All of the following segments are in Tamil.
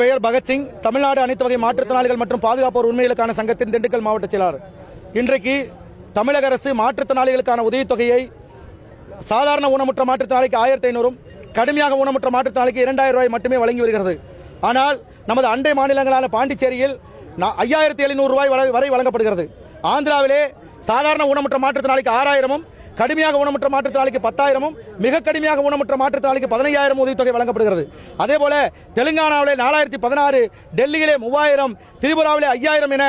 பெயர் பகத்சிங், தமிழ்நாடு அனைத்து வகை மாற்றுத்திறனாளிகள் மற்றும் பாதுகாப்போர் உரிமைகளுக்கான சங்கத்தின் திண்டுக்கல் மாவட்ட செயலாளர். இன்றைக்கு தமிழக அரசு மாற்றுத்திறனாளிகளுக்கான உதவித்தொகையை சாதாரண ஊனமுற்ற மாற்றுத்திறனாளிக்கு 1500, கடுமையாக ஊனமுற்ற மாற்றுத்திறனாளிக்கு 2000 ரூபாய் மட்டுமே வழங்கி வருகிறது. ஆனால் நமது அண்டை மாநிலங்களான பாண்டிச்சேரியில் 5700 ரூபாய் வரை வழங்கப்படுகிறது. ஆந்திராவிலே சாதாரண ஊனமுற்ற மாற்றுத்திறனாளிக்கு 6000, கடுமையாக ஊனமுற்ற மாற்றுத்திறனாளிக்கு 10,000, மிக கடுமையாக ஊனமுற்ற மாற்றுத்திறனாளிக்கு 15,000 உதவித்தொகை வழங்கப்படுகிறது. அதேபோல தெலுங்கானாவிலே 4016, டெல்லியிலே 3000, திரிபுராவிலே 5000 என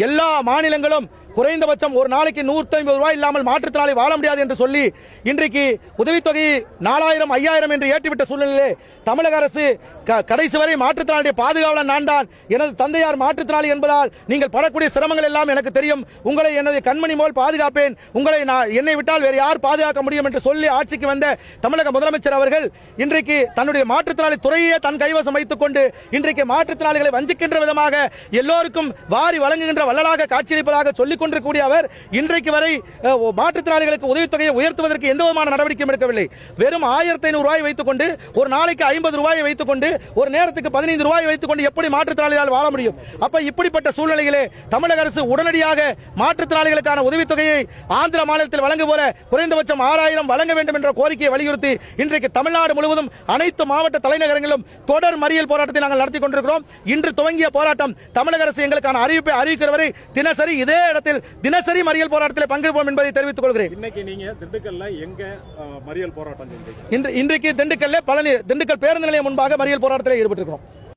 எல்லா மாநிலங்களும் குறைந்தபட்சம் ஒரு நாளைக்கு 150 ரூபாய் இல்லாமல் மாற்றுத்திறனாளி வாழ முடியாது என்று சொல்லி இன்றைக்கு உதவித்தொகை 4000, 5000 என்று ஏற்றிவிட்ட சூழ்நிலையிலே தமிழக அரசு கடைசி வரை மாற்றுத்திறனாளிய பாதுகாவலன் நான் தான், எனது தந்தையார் மாற்றுத்திறனாளி என்பதால் நீங்கள் படக்கூடிய சிரமங்கள் எல்லாம் எனக்கு தெரியும், உங்களை எனது கண்மணி போல் பாதுகாப்பேன், உங்களை என்னை விட்டால் வேறு யார் பாதுகாக்க முடியும் என்று சொல்லி ஆட்சிக்கு வந்த தமிழக முதலமைச்சர் அவர்கள் இன்றைக்கு தன்னுடைய மாற்றுத்திறனாளி துறையே தன் கைவசம் வைத்துக் கொண்டு இன்றைக்கு மாற்றுத்திறனாளிகளை வஞ்சிக்கின்ற விதமாக எல்லோருக்கும் வாரி வழங்குகின்ற வள்ளலாக காட்சியளிப்பதாக சொல்லிக் கொண்டிருக்கூடிய அவர் இன்றைக்கு வரை மாற்றுத்திறனாளிகளுக்கு உதவித்தொகையை உயர்த்துவதற்கு எந்த விதமான நடவடிக்கையும் எடுக்கவில்லை. வெறும் 1500 ரூபாய் வைத்துக் கொண்டு, ஒரு நாளைக்கு 50 ரூபாயை வைத்துக் கொண்டு, ஒரு நேரத்துக்கு 15 ரூபாய் வைத்துக் கொண்டு எப்படி மாற்றுத்திறனாளிகளால் வாழ முடியும்? அப்ப இப்படிப்பட்ட சூழ்நிலையிலே தமிழக அரசு உடனடியாக மாற்றுத்திறனாளிகளுக்கான உதவித்தொகையை ஆந்திர மாநிலத்தில் வழங்கும் போல குறைந்தபட்சம் 6000 வழங்க வேண்டும் என்ற கோரிக்கையை வலியுறுத்தி இன்றைக்கு தமிழ்நாடு முழுவதும் அனைத்து மாவட்ட தலைநகரங்களிலும் தொடர் மறியல் போராட்டத்தை நாங்கள் நடத்தி கொண்டிருக்கிறோம். இன்று துவங்கிய போராட்டம் தமிழக அரசு எங்களுக்கான அறிவிப்பை அறிவிக்கிற வரை தினசரி இதே இடத்தில் தினசரி மறியல் போராட்டத்தில் பங்கேற்போம் என்பதை தெரிவித்துக் கொள்கிறேன். இன்னைக்கு நீங்க திண்டுக்கல்ல எங்க மறியல் போராட்டம் செஞ்சீங்க? இன்றைக்கு திண்டுக்கல் பேருந்து நிலையம் முன்பாக மறியல் போராட்டத்தில் ஈடுபட்டிருக்கிறோம்.